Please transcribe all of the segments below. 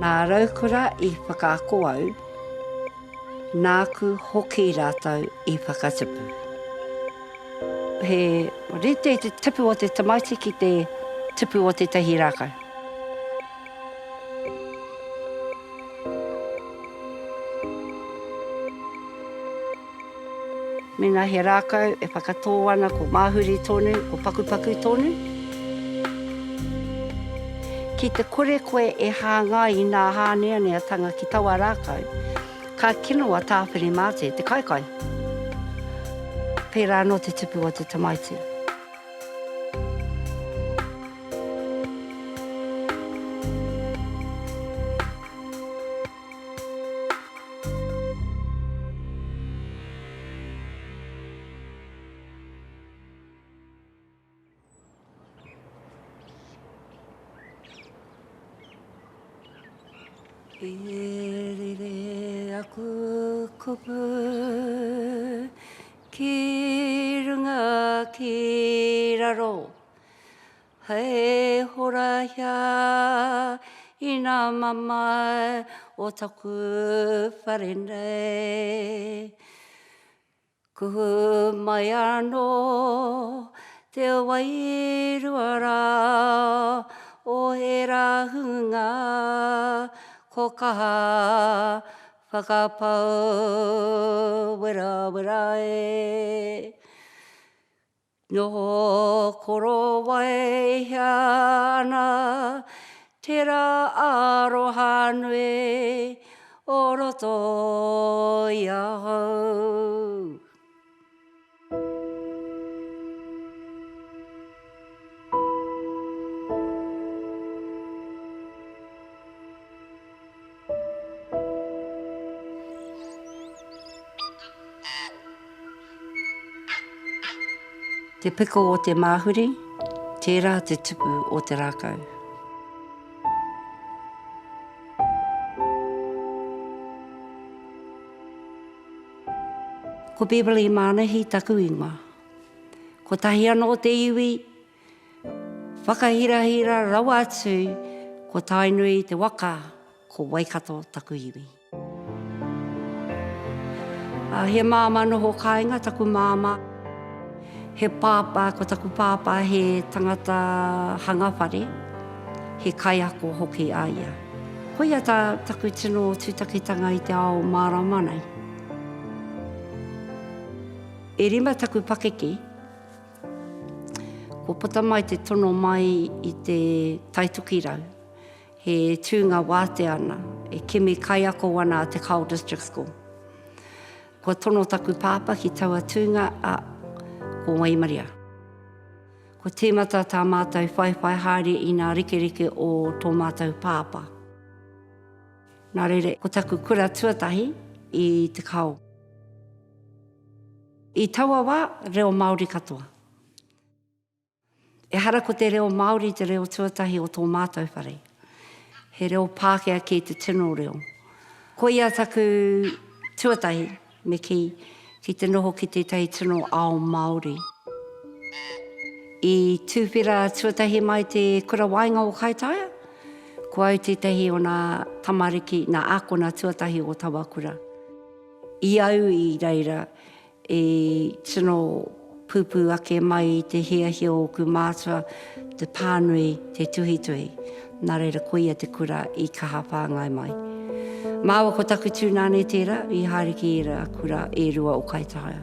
Nā raukura I whakaako au, nāku hoki rātou I whakatipu. He rite te tipu o te tamaiti ki te tipu o te tahi rākau. Mena he rākau e whakatō ana ko māhuri tonu, ko pakupaku tonu. Ki te kore koe e hāngai I nā hāneaneatanga ki taua rākau, ka kinoa tāwhiri māte, te kaikai. Pērā no te tipu o te tamaiti. Erere aku kupu ki runga ki raro. Hei hora hia I nā mama o taku wharenei. Kuhu mai anō te wairuara o he rahunga. Ko kaha whakapau wera wera e. Noho koro wai hea ana te rā aroha nui o roto I ahau. Te piko o te māhuri, tērā te tupu o te rākau. Ko Beverly Mānahi taku ingoa. Ko tahi anō te iwi, whakahirahira rawa atu, ko tainui te waka, ko Waikato taku iwi. He māma noho kāinga taku māma. He pāpā, ko taku pāpā he tangata hangawhare, he kaiako hoki a ia. Ko ia tā taku tino tūtakitanga I te ao māramanai. E rima taku pakeke, ko puta mai te tono mai I te Taituki rau, he tūnga wāte ana, e kimi kaiako ana a te Kau District School. Ko tono taku pāpā ki taua tūnga a ko Waimaria. Ko tīmata tā mātou whaiwhai haere I ngā rikerike o tō mātou pāpā. Nā rere, ko taku kura tuatahi I te kau. I taua wā, reo Māori katoa. E hara ko te reo Māori te reo tuatahi o tō mātou whare. He reo Pākehā ki te tino reo. Ko ia taku tuatahi me ki te noho ki te tei tino ao Māori. I tūwhera tuatahi mai te kura wainga o Kaitaia, ko au te tehi o nā tamariki, nā ākona tuatahi o Tawakura. I au I reira e tino pupu ake mai te hiahia o ku mātua, te pānui, te tuhitui. Nā reira ko ia te kura I kaha pāngai mai. Māua ko taku tūnane tērā, I hariki era kura e rua o Kaitaia.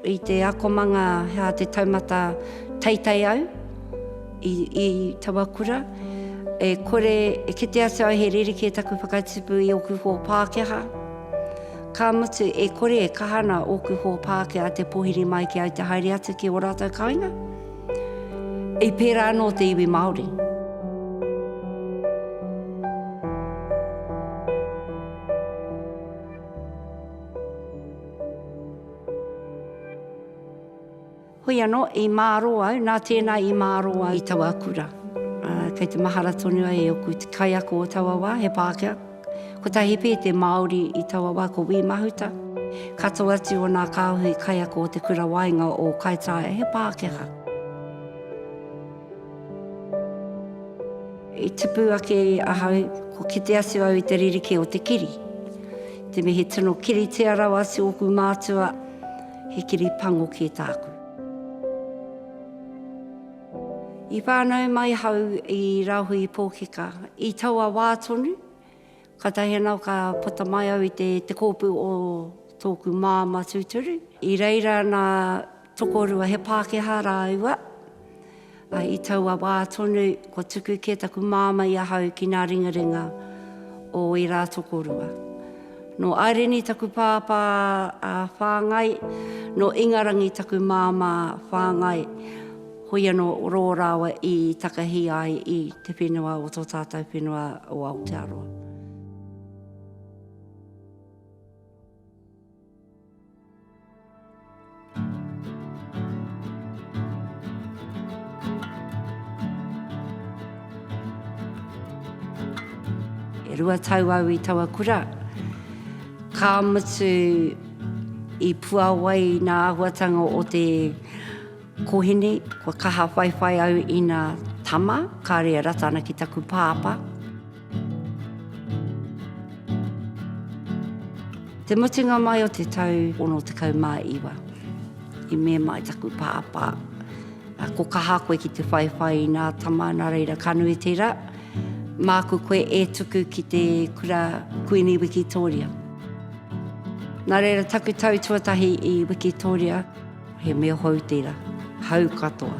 I te akomanga hea te taumata teitei au I Tawakura, e kore, e kite asa he ririki e taku whakatipu I oku ho Pākehā. Ka mutu e kore e kahana oku ho Pākehā te pohiri mai ki au te haere atu ki o rātou kāinga. I pērā anō te iwi Māori. Hoi anō, I māro au, nā tēnā I māro au I Tawakura. Kei te mahara tonu ai e oku te kaiako o Tawawa, he Pākehā. Ko tahi pē te Māori I Tawawa, ko Wīmahuta. katoa ati o nā kāhui kaiako o te kura wainga o Kaitaia, he Pākehā. I tipu ake ahau, ko kite ase au i te ririke o te kiri. Te me he tino kiri te arau ase o ku mātua, he kiri pango ki tāku. I whānau mai hau i rauhui i Pōkeka, i taua wātonu, ka tahi anau ka puta mai au i te kōpu o tōku māma tūturu. I reira nā tokorua he Pākehā rāua, i taua wātonu, ko tuku ke taku māma i ahau ki ngā ringaringa o i rā tokorua. No aireni taku pāpā whāngai, no ingarangi taku māma whāngai, hoi anō rō rāua i takahi ai i te whenua o tō tātou whenua o Aotearoa. E rua tau au i taua kura, ka mutu i puawai nā ahuatanga o te kohine, kua kaha whaiwhai au i nā tama, ka rea rata ana ki taku pāpā. Te mutunga mai o te tau ono te kau mā iwa, i me mai taku pāpā. Ko kaha koe ki te whaiwhai i nā tama, nā reira kanui tērā, māku koe e tuku ki te kura Kuini Wikitoria. Nā reira taku tau tuatahi i Wikitoria, he mea hou tērā, hau katoa.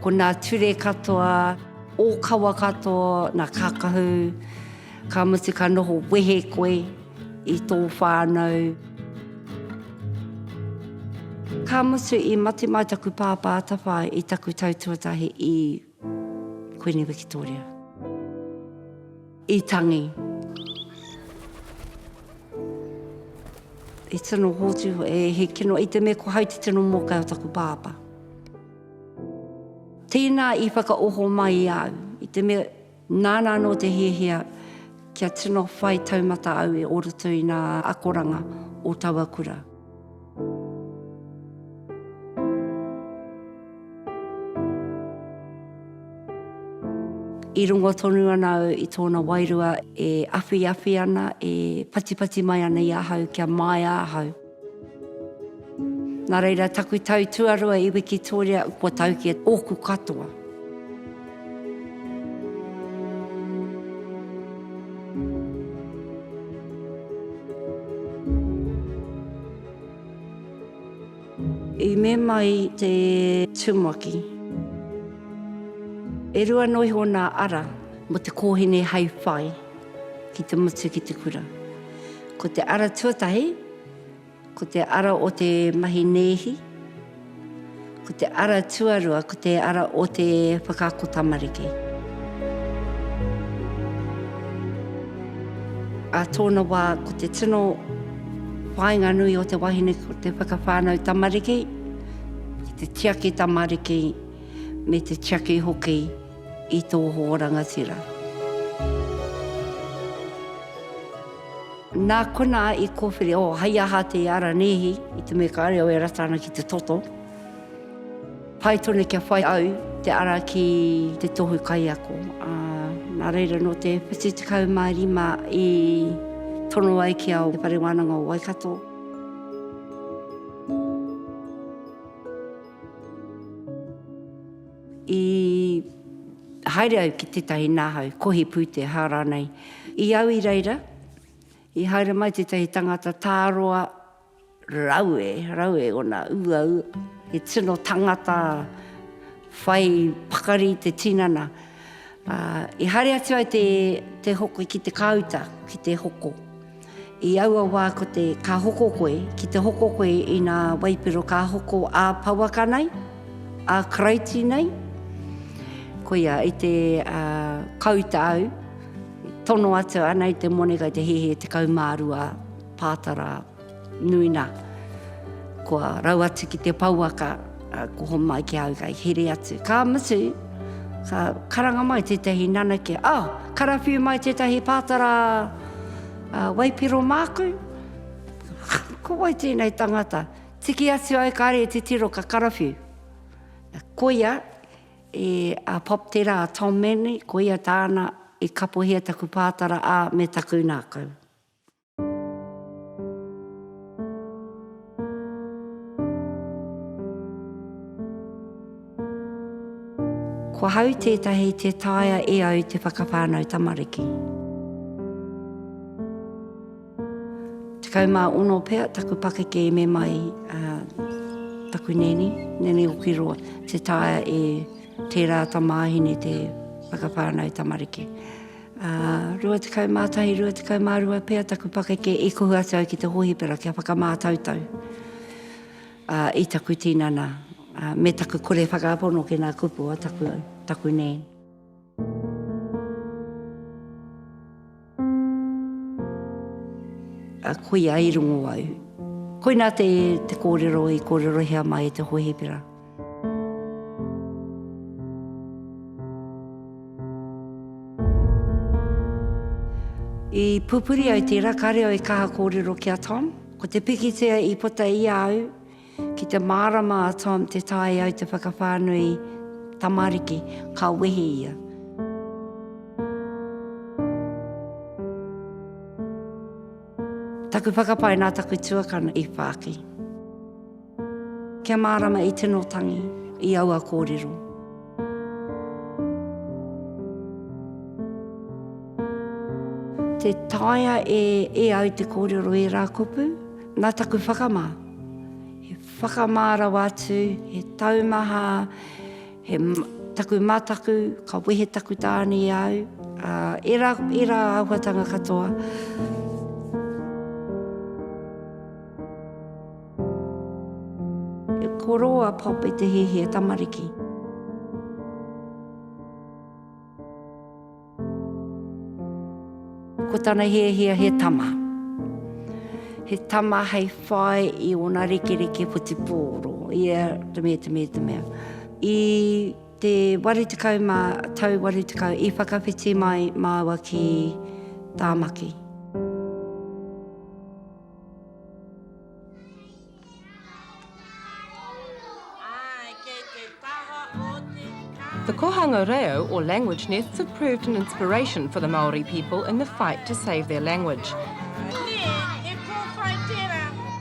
Ko nā ture katoa, o kawa katoa, nā kākahu, ka mutu ka noho wehe koe i tō whānau. Ka mutu i mati mai taku pāpā atawhai i taku tau tuatahi i Kuini Wikitoria. I tangi. I tino hotu, he kino i te mea ko hau te tino moka o taku pāpā. Tēnā i whakaoho mai au, i te mea nāna no te hiahia kia tino whai taumata au e orotu i nā akoranga o taua kura. I rungo tonu ana i tōna wairua e awhi ana, e pati mai ana i ahau kia mai ahau. Nā reira taku tau tuarua i Wikitoria, kua tau ki oku katoa. I me mai te tumaki. E rua noi ho nā ara mo te kōhine hei whai ki te mutu ki te kura. Ko te ara tuatahi, ko te ara o te mahi nehi, ko te ara tuarua, ko te ara o te whakaako tamariki. A tōna wā, ko te tino whainga nui o te wahine, ko te whakawhānau tamariki, ki te tiaki tamariki, me te tiaki hoki, i tō rangatira. Nā kona i kōwhiri, hai aha te ara nehi, i te mea ka reo e rata ana ki te toto. Pai tone kia whai au te ara ki te tohu kaiako. Nā reira no te 25 i tono ai ki au te parewananga o Waikato. I haere au ki tētahi nāhau, kohi pūte hara nei. I au i reira, i haere mai tētahi tangata tāroa, raue ona ua. He tino tangata whai pakari te tinana. I haere atu ai te hoko ki te kauta, ki te hoko. I aua wā ko te ka hoko koe, ki te hoko koe i nā waipiro ka hoko a Pawaka nei, a Karaiti nei. Ko ia, i te kauta au, tono atu ana i te moneka i te hehe te kaumārua pātara nuina. Kua rau atu ki te Pawaka, ko ho mai ki au kai here atu. Ka mutu, ka karanga mai tētahi nanake, karawhiu mai tētahi pātara Waipiro māku, ko wai tēnei tangata. Tiki atu ai kāre e te tiro ka karawhiu. Koia e a pop tera a Tom Manley, koia tāna e kapohia taku pātara a me taku nākau. Ko hau tētahi te taia e au te whakawhānau tamariki. Te kaumā uno pea, taku pakeke me mai taku nene o kiroa, te taia e tērā tamāhine te whakawhānau tamariki. Rua te kaumātahi, rua te kaumārua pea, taku pakeke e kohu atu au ki te hohipera kia whakamātautau i taku tinana. Me taku kore whakaapono ke nā kupu a taku nēn. Koia i rungo au. Koina te kōrero i kōrero hea mai e te hohipera. I pupuri au tērā, kare au e kaha kōrero ki a Tom. Ko te pikitea i puta i au, ki te mārama a Tom te tae au te whakawhānui tamariki, ka wehe ia. Taku whakapai nā taku tuakana i whāki. Kia mārama i tino tangi, i aua kōrero. Te taia e au te kōrero e rā kupu, nā taku whakamā. He whakamāra wātu, he taumaha, he taku mātaku, ka wehe taku tāni au. E rā auhatanga katoa. E koroa pop i te hehe tamariki. Ko tāna hea he tama. He tama hei whai i ona reke puti pōro. Ia, te mea. I te warutakau tau warutakau, i whakawhiti mai māua ki tāmaki. The kohanga reo, or language nests, have proved an inspiration for the Māori people in the fight to save their language.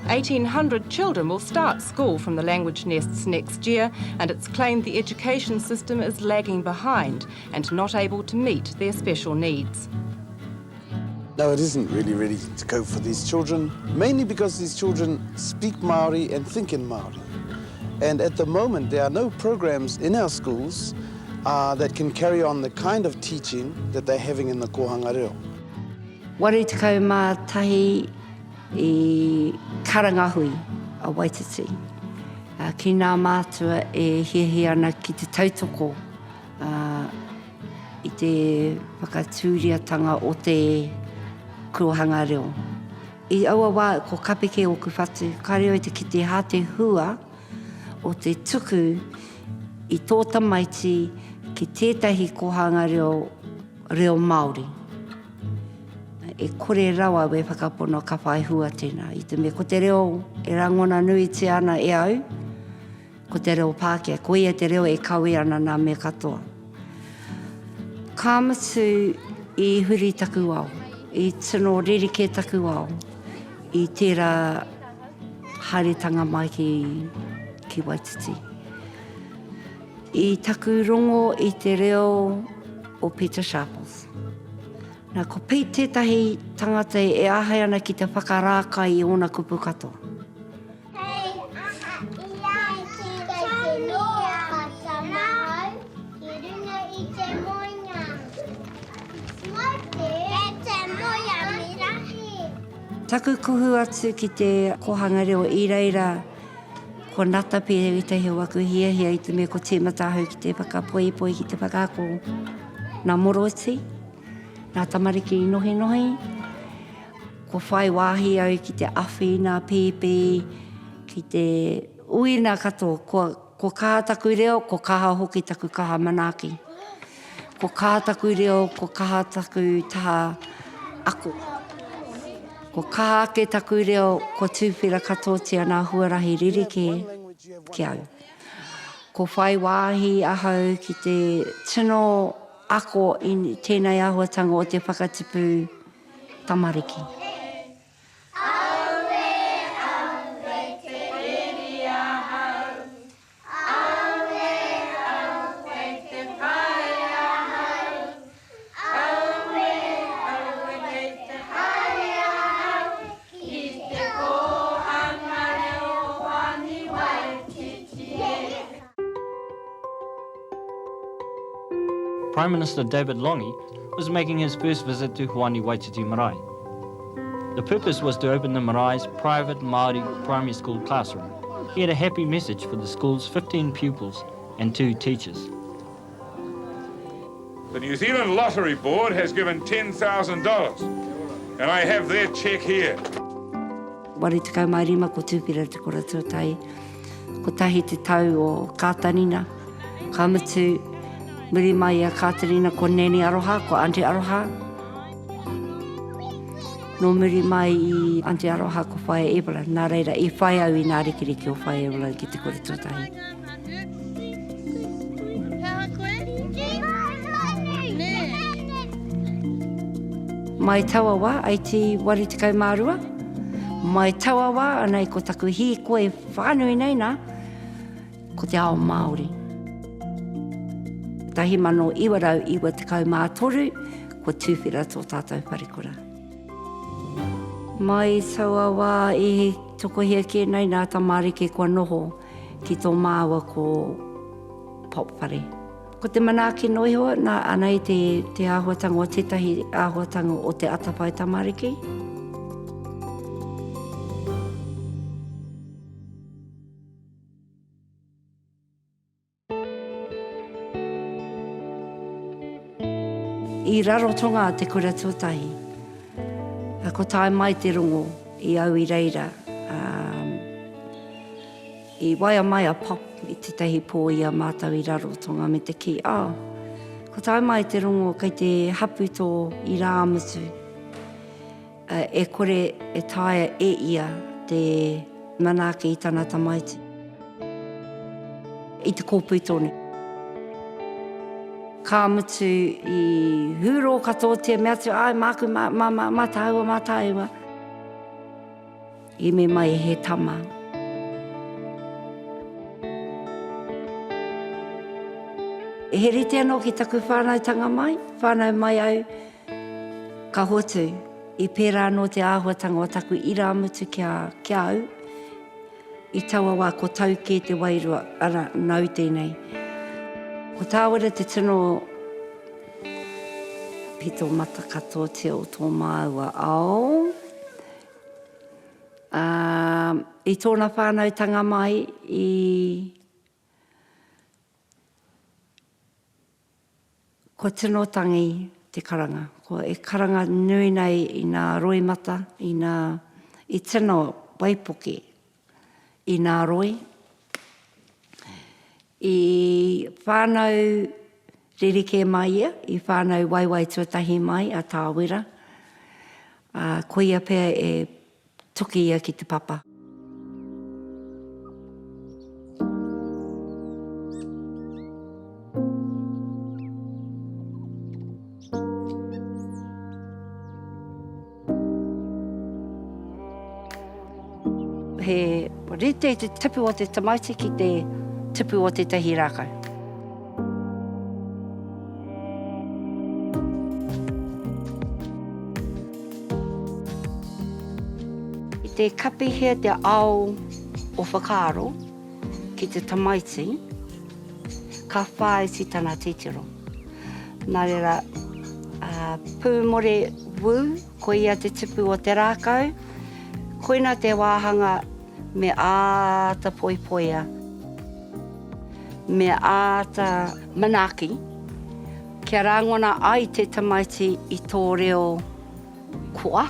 1,800 children will start school from the language nests next year, and it's claimed the education system is lagging behind and not able to meet their special needs. No, it isn't really ready to go for these children, mainly because these children speak Māori and think in Māori. And at the moment, there are no programs in our schools that can carry on the kind of teaching that they're having in the kohanga reo. Warutakau mā tahi i Karangahui a Waititi. Ki nā mātua e hiahi ana ki te tautoko i te whakatūriatanga o te kohanga reo. I aua wā ko kapeke o ku whatu, ka reo i te ki te hāte hua o te tuku i tō tamaiti ki tētahi kohanga reo Māori. E kore rawa we whakapono ka whai hua tēnā. I te mea, ko te reo e rangona nui te ana e au, ko te reo Pākehā, ko ia te reo e kawe ana nā mea katoa. Kāmatu i huri taku au, i tino ririke taku au, i tērā haretanga mai ki Waititi. I taku rongo i te reo o Peter Sharples. Nā ko pei tētahi tangata e ahai ana ki te whakarāka i ona kupu katoa. Taku kuhu atu ki te kohanga reo i reira, ko nata pēr i te heo waku hia i te mea ko te matahau ki te whakapoi ki te whakako. Nā moroti, nā tamariki i nohi, ko whai wāhi au ki te awhi, nā pēpē, ki te uina katoa, ko kaha taku reo, ko kaha hoki taku kaha manaki. Ko kaha taku reo, ko kaha taku taha ako. Ko kaha ke taku reo, ko tūwhira katotia nā huarahi ririke ki au. Ko whai wāhi ahau ki te tino ako i tēnei āhuatanga o te whakatipu tamariki. Prime Minister David Lange was making his first visit to Huani Waititi Marae. The purpose was to open the Marae's private Māori primary school classroom. He had a happy message for the school's 15 pupils and 2 teachers. The New Zealand Lottery Board has given $10,000, and I have their cheque here. Wari tukau mai rima ko tūpira te kora tuatai. Ko tahi te tau o Kātanina, Kamutu, muri mai a Katarina ko Nene Aroha, ko Auntie Aroha. No muri mai I Auntie Aroha ko Whaia Ebala. Nā reira, I whai au I nā rikiriki o Whaia Ebala ki te kore tuatahi. Mai tawawa, ai te wari te kaumārua. Mai tawawa, anei ko taku hi koe whānui nei nā, ko te ao Māori. Tahi mano iwarau iwa te kaumātoru, ko tūwhira tō tātou parikura. Mai tawawa I tokohia ke nei nā tamariki kua noho ki tō māua ko Popwhare. Ko te manaaki noihoa, nā anei te āhuatanga o tētahi āhuatanga o te atapai tamariki. I rarotonga te kura tuatahi. Ko tae mai te rongo I au I reira. I waia mai a pop I te tehi pō I a mātau I rarotonga me te ki. Ko tae mai te rongo kei te hapu tō I rāmutu. E kore e tae e ia te manaaki I tana tamaiti. I te kōpū tōne. Ka mutu I huro katoa te mea tu, ai māku mātaua. I me mai he tama. E he rite anō ki taku whānautanga mai, whānau mai au, ka hotu, I pērā anō te āhuatanga o taku I rā mutu kia au, I taua wā ko tau ke te wairua, ara nau tēnei. Ko tāwara te tino pito mata katoa te o tō māua ao. I tōna whānautanga mai ko tino tangi te karanga. Ko e karanga nui nei I nā roi mata, I tino waipoke I nā roi. I whānau ririke mai ia, I whānau waiwai tuatahi mai a tāwira. Ko ia pēr e tuki ia ki te papa. He rite te tipu o te tamaiti ki te tipu o te tahi rākau. I te kapihia te ao o whakaaro ki te tamaiti, ka whae si tana titiro. Nā reira, pūmore wū, ko ia te tipu o te rākau, koina te wāhanga me āta poipoia, me āta manaaki, kia rangona ai te tamaiti I tō reo kua,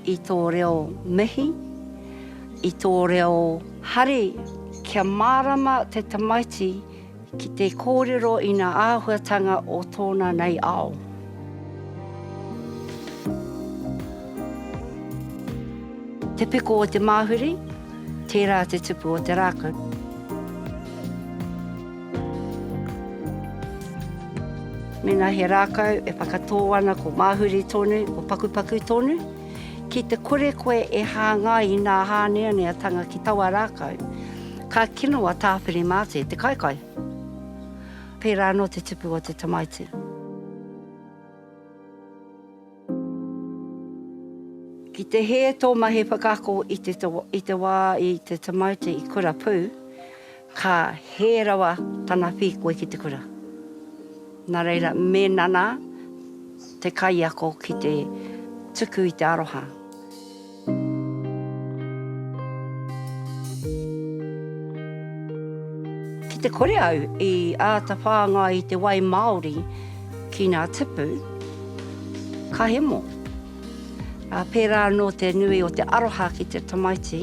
I tō reo mihi, I tō reo hari, kia mārama te tamaiti ki te kōrero I ngā āhuatanga o tōna nei ao. Te piko o te māhuri, tērā te tupu o te rākau. Mena he rākau e whakatō ana ko māhuri tonu, ko pakupaku tonu. Ki te kore koe e hāngai i nā hāneaneatanga ki taua rākau, ka kinoa tāwhiri māte te kaikai. Pērā no te tupu o te tamaiti. Ki te he tō mahi whakako i te wā i te tamaiti i kura pū, ka he rawa tana whi koe ki te kura. Nā reira, me nana te kai ako ki te tuku i te aroha. Ki te kore au i āta whānga i te wai Māori ki ngā tipu, ka hemo. Pērā no te nui o te aroha ki te tamaiti,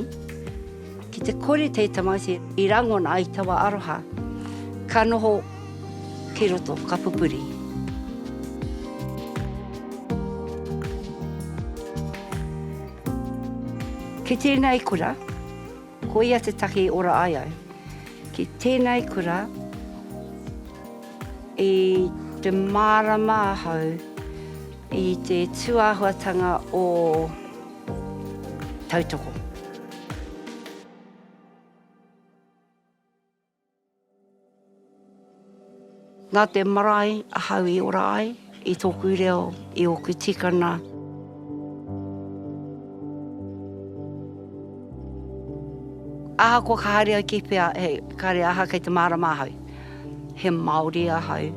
ki te kore te tamaiti i rangona i tawa aroha, ka noho ki roto, ka pupuri. Ki tēnei kura, ko ia te taki ora ai au. Ki tēnei kura, i te marama hau, i te tuahuatanga o tautoko. Nā te marae ahau i ora ai, i tōku reo, i oku tikana. Aha ko ka haere ki pia, ka haere aha kei te marama ahau. He Māori ahau.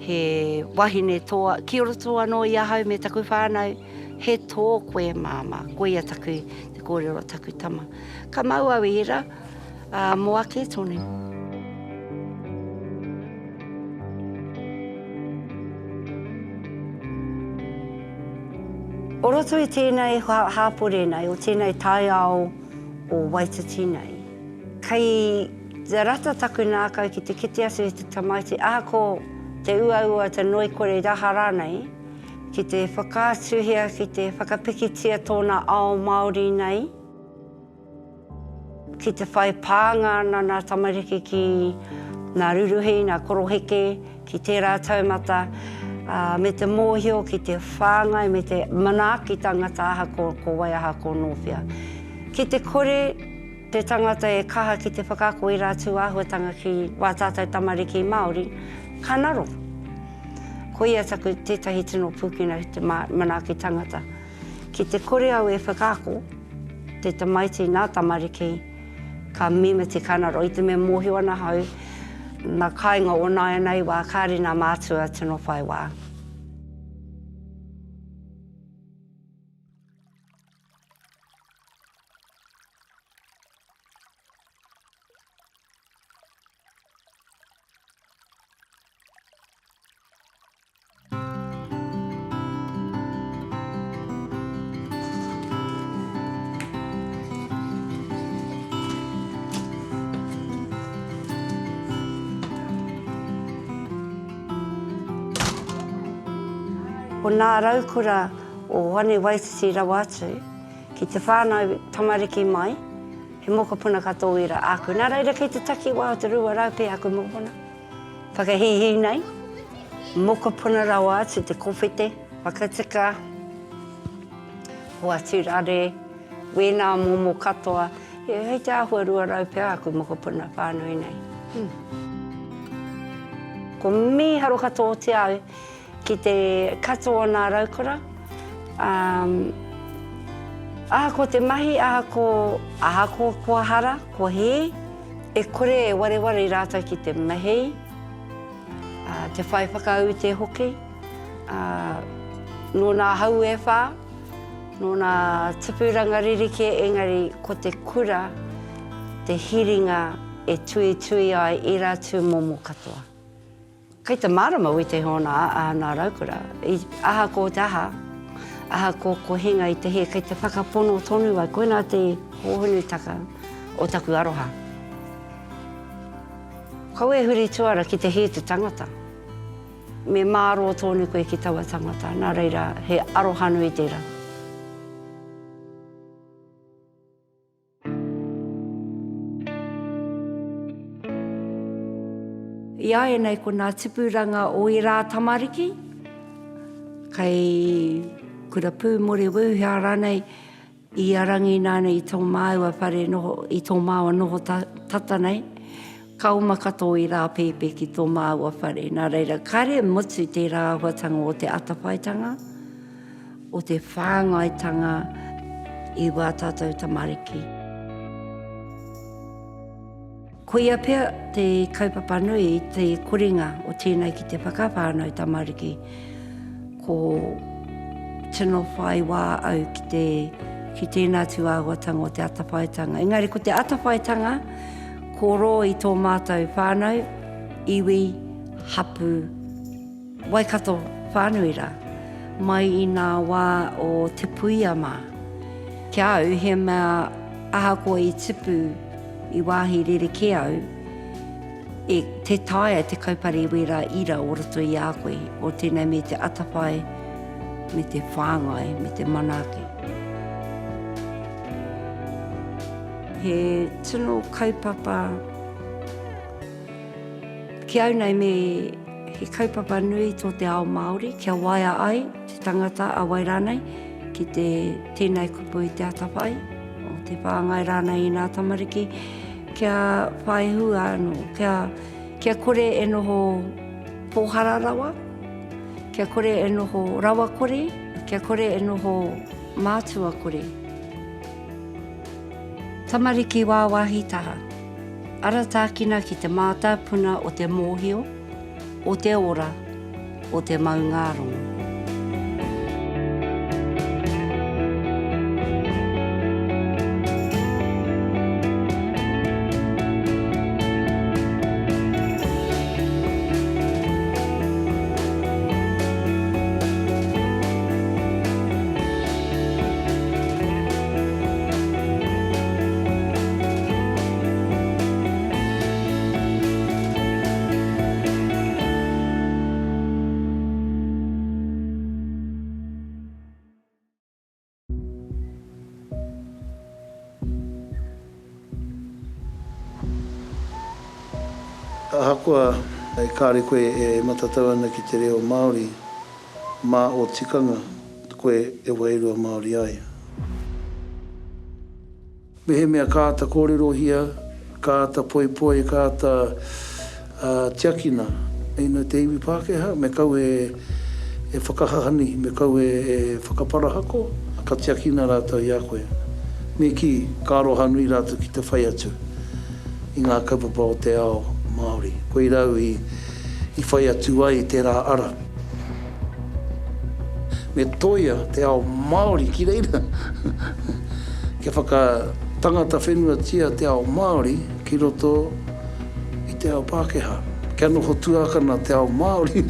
He wahine toa, ki ora toa no i ahau me taku whānau, he tō koe māma, koe ia taku, te kōrero taku tama. Ka mau au ira, mo ake tonu. O roto i tēnei hāpore nei, o tēnei tai ao o Waititi nei. Kei te rata taku nākau ki te kite asu i te tamaiti, ko te ua te noi kore raha rānei, ki te whakātuhia, ki te whakapikitia tōna ao Māori nei, ki te whai pāngana nā tamariki ki nā ruruhi, nā koroheke, ki tērā taumata, me te mōhio, ki te whāngai, me te manaaki tangata aha ko Waiaha ko Nōwhia. Ki te kore, te tangata e kaha ki te whakako i rātu āhuatanga ki wātātou tamariki Māori, ka naro. Ko ia taku tētahi tino pūkina te manaaki tangata. Ki te kore au e whakako, te tamaiti nā tamariki, ka mima te kanaro. I te me mōhio ana hau, nā kāinga o nāia nei wā, kāre nā mātua tino whai wā. O nā raukura o One Waititi Rawatu, ki te whānau tamariki mai, he mokopuna katoa ira aku. Nā reira kei te taki wā o te rua raupe aku mokopuna. Whakahihi nei, mokopuna rawa atu te kowhete, whakatika, hoa tūrare, wēnā momo katoa. Hei te āhua rua raupe aku mokopuna whānui nei. Ko miharo katoa te au, ki te katoa nā raukura, ko te mahi, ko kua hara, kua he, e kore e wareware i rātou ki te mahi, te whai whakau te hoki, no nā hau e whā, no nā tipuranga ririke, engari ko te kura, te hiringa e tui ai i rātou momo katoa. Kei te marama i te hona nā raukura, aha ko te aha ko hinga i te he, kei te whakapono tonu ai, koina te hohunutaka o taku aroha. Kau e huri tuara ki te he te tangata. Me māro tonu koe ki taua tangata, nā reira he aroha nui tērā. Ia e nei ko nā tipuranga o i rā tamariki. Kei kura pū more wūhia rānei i arangi nāne i tō māua whare noho, i tō māua noho tata nei. Kauma katoa i rā pepe ki tō māua whare. Nā reira, kare mutu te rāhuatanga o te atawhaitanga, o te whāngaitanga i wā tātou tamariki. Koia pia te kaupapa nui, te koringa o tēnei ki te whakawhānau tamariki, ko tino whai wā au ki tēnā tu āhuatanga o te atawhaitanga. Engari, ko te atawhaitanga, ko ro i tō mātou whānau, iwi, hapu, waikato whānui rā, mai i nā wā o te puia mā. Kia au, he mea ahakoa i tipu i wāhi rere ke au, e te taia te kaupare wera ira o roto i a koe, o tēnei me te atawhai, me te whāngai, me te manake. He tino kaupapa, ki au nei me he kaupapa nui tō te ao Māori, kia waia ai, te tangata a Wairānei, ki tēnei kupu i te atawhai, o te whāngai rānei i nā tamariki, kia whai hua anō, kia kore e noho pōhara rawa, kia kore e noho rawa kore, kia kore e noho mātua kore. Tamariki wāwahi taha. Aratākina ki te mātā puna o te mōhio, o te ora, o te maungarongo. Ahakoa e kāre koe e matatau ana ki te reo Māori, mā o tikanga, koe e wairua Māori ai. Me he mea kāta kōrero hia, kāta poipoi, kāta tiakina, ina te iwi Pākehā, me kau e whakahahani, me kau e whakaparahako, ka tiakina rātou i a koe. Me ki kāroha nui rātou ki te whai atu, i ngā kaupapa o te ao Māori. Koe rau i whai atu ai te rā ara. Me toia te ao Māori ki reira. Kia whaka tangata whenua tia te ao Māori ki roto i te ao Pākehā. Kia noho tuakana te ao Māori